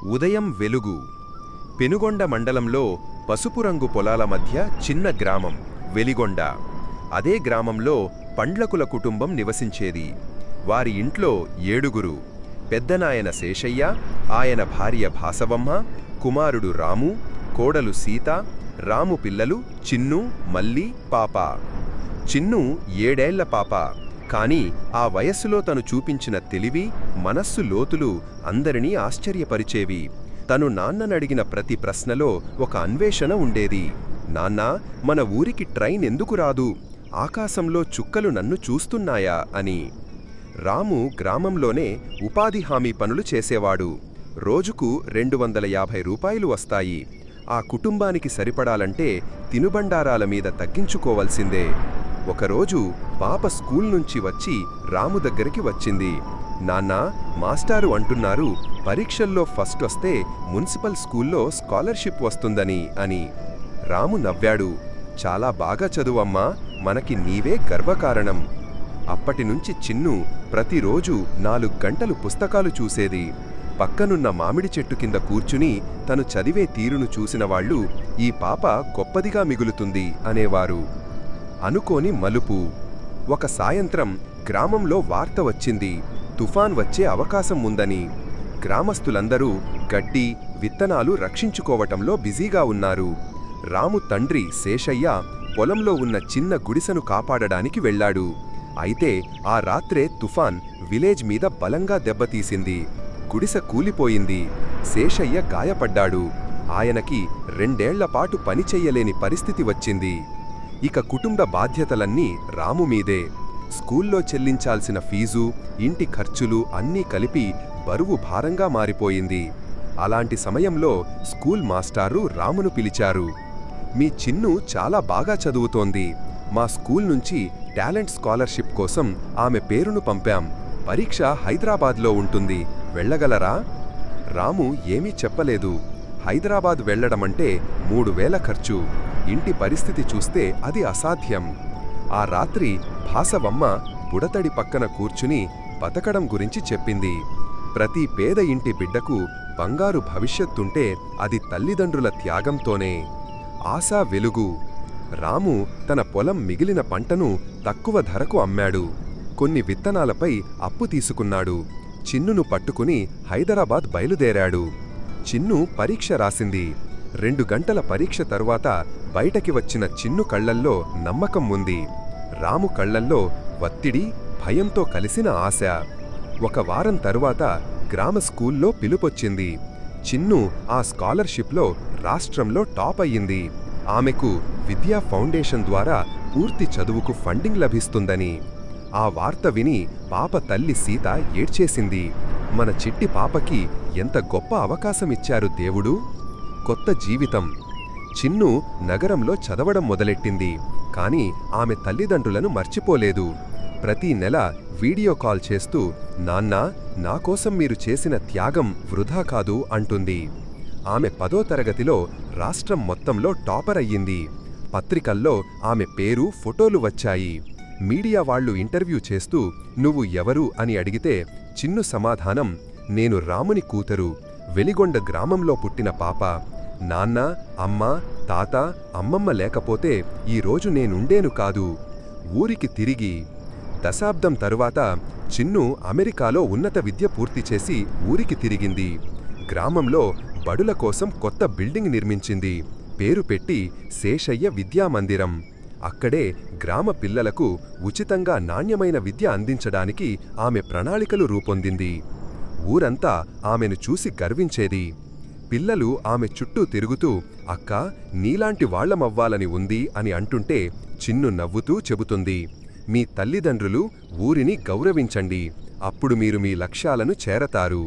ఉదయం వెలుగు. పెనుగొండ మండలంలో పసుపు రంగు పొలాల మధ్య చిన్న గ్రామం వెలిగొండ. అదే గ్రామంలో పండ్లకుల కుటుంబం నివసించేది. వారి ఇంట్లో 7గురు. పెద్దనాయన శేషయ్య, ఆయన భార్య భాసవమ్మ, కుమారుడు రాము, కోడలు సీత, రాము పిల్లలు చిన్ను, మల్లి, పాప. చిన్ను 7ఏళ్ల పాప. కాని ఆ వయస్సులో తను చూపించిన తెలివి, మనస్సు లోతులు అందరినీ ఆశ్చర్యపరిచేవి. తను నాన్ననడిగిన ప్రతి ప్రశ్నలో ఒక అన్వేషణ ఉండేది. నాన్నా, మన ఊరికి ట్రైన్ ఎందుకు రాదు? ఆకాశంలో చుక్కలు నన్ను చూస్తున్నాయా అని. రాము గ్రామంలోనే ఉపాధి హామీ పనులు చేసేవాడు. రోజుకు 250 రూపాయలు వస్తాయి. ఆ కుటుంబానికి సరిపడాలంటే తినుబండారాల మీద తగ్గించుకోవలసిందే. ఒకరోజు పాప స్కూల్ నుంచి వచ్చి రాము దగ్గరికి వచ్చింది. నాన్నా, మాస్టారు అంటున్నారు పరీక్షల్లో ఫస్ట్ వస్తే మున్సిపల్ స్కూల్లో స్కాలర్షిప్ వస్తుందని అని. రాము నవ్వాడు. చాలా బాగా చదువమ్మా, మనకి నీవే గర్వకారణం. అప్పటినుంచి చిన్ను ప్రతిరోజు 4 గంటలు పుస్తకాలు చూసేది. పక్కనున్న మామిడి చెట్టు కింద కూర్చుని తను చదివే తీరును చూసినవాళ్లు ఈ పాప గొప్పదిగా మిగులుతుంది అనేవారు. అనుకోని మలుపు. ఒక సాయంత్రం గ్రామంలో వార్త వచ్చింది, తుఫాన్ వచ్చే అవకాశం ఉందని. గ్రామస్తులందరూ గడ్డి, విత్తనాలు రక్షించుకోవటంలో బిజీగా ఉన్నారు. రాము తండ్రి శేషయ్య పొలంలో ఉన్న చిన్న గుడిసెను కాపాడడానికి వెళ్లాడు. అయితే ఆ రాత్రే తుఫాన్ విలేజ్ మీద బలంగా దెబ్బతీసింది. గుడిసె కూలిపోయింది. శేషయ్య గాయపడ్డాడు. ఆయనకి 2ఏళ్లపాటు పనిచెయ్యలేని పరిస్థితి వచ్చింది. ఇక కుటుంబ బాధ్యతలన్నీ రాము మీదే. స్కూల్లో చెల్లించాల్సిన ఫీజు, ఇంటి ఖర్చులు అన్నీ కలిపి బరువు భారంగా మారిపోయింది. అలాంటి సమయంలో స్కూల్ మాస్టారు రామును పిలిచారు. మీ చిన్ను చాలా బాగా చదువుతోంది. మా స్కూల్ నుంచి టాలెంట్ స్కాలర్షిప్ కోసం ఆమె పేరును పంపాం. పరీక్ష హైదరాబాద్లో ఉంటుంది, వెళ్ళగలరా? రాము ఏమీ చెప్పలేదు. హైదరాబాద్ వెళ్లడమంటే 3000 ఖర్చు. ఇంటి పరిస్థితి చూస్తే అది అసాధ్యం. ఆ రాత్రి భాసవమ్మ బుడతడి పక్కన కూర్చుని బతకడం గురించి చెప్పింది. ప్రతి పేద ఇంటి బిడ్డకు బంగారు భవిష్యత్తుంటే అది తల్లిదండ్రుల త్యాగంతోనే. ఆశా వెలుగు. రాము తన పొలం మిగిలిన పంటను తక్కువ ధరకు అమ్మాడు. కొన్ని విత్తనాలపై అప్పు తీసుకున్నాడు. చిన్నును పట్టుకుని హైదరాబాద్ బయలుదేరాడు. చిన్ను పరీక్ష రాసింది. 2 గంటల పరీక్ష తరువాత బయటకి వచ్చిన చిన్ను కళ్లల్లో నమ్మకం ఉంది. రాము కళ్లల్లో వత్తిడి, భయంతో కలిసిన ఆశ. 1 వారం తరువాత గ్రామ స్కూల్లో పిలుపొచ్చింది. చిన్ను ఆ స్కాలర్షిప్లో రాష్ట్రంలో టాప్ అయ్యింది. ఆమెకు విద్యా ఫౌండేషన్ ద్వారా పూర్తి చదువుకు ఫండింగ్ లభిస్తుందని. ఆ వార్త విని పాప తల్లి సీత ఏడ్చేసింది. మన చిట్టి పాపకి ఎంత గొప్ప అవకాశమిచ్చారు దేవుడు. కొత్త జీవితం. చిన్ను నగరంలో చదవడం మొదలెట్టింది. కాని ఆమె తల్లిదండ్రులను మర్చిపోలేదు. ప్రతి నెల వీడియో కాల్ చేస్తూ, నాన్నా, నాకోసం మీరు చేసిన త్యాగం వృధా కాదు అంటుంది. ఆమె 10వ తరగతిలో రాష్ట్రం మొత్తంలో టాపర్ అయ్యింది. పత్రికల్లో ఆమె పేరు, ఫోటోలు వచ్చాయి. మీడియా వాళ్లు ఇంటర్వ్యూ చేస్తూ నువ్వు ఎవరు అని అడిగితే చిన్ను సమాధానం, నేను రాముని కూతురు, వెలిగొండ గ్రామంలో పుట్టిన పాప. నాన్న, అమ్మ, తాత, అమ్మమ్మ లేకపోతే ఈరోజు నేనుండేను కాదు. ఊరికి తిరిగి. దశాబ్దం తరువాత చిన్ను అమెరికాలో ఉన్నత విద్య పూర్తి చేసి ఊరికి తిరిగింది. గ్రామంలో బడుల కోసం కొత్త బిల్డింగ్ నిర్మించింది. పేరు పెట్టి శేషయ్య విద్యామందిరం. అక్కడే గ్రామ పిల్లలకు ఉచితంగా నాణ్యమైన విద్య అందించడానికి ఆమె ప్రణాళికలు రూపొందింది. ఊరంతా ఆమెను చూసి గర్వించేది. పిల్లలు ఆమె చుట్టూ తిరుగుతూ, అక్కా, నీలాంటి వాళ్లమవ్వాలని ఉంది అని అంటుంటే చిన్ను నవ్వుతూ చెబుతుంది, మీ తల్లిదండ్రులు ఊరిని గౌరవించండి, అప్పుడు మీరు మీ లక్ష్యాలను చేరతారు.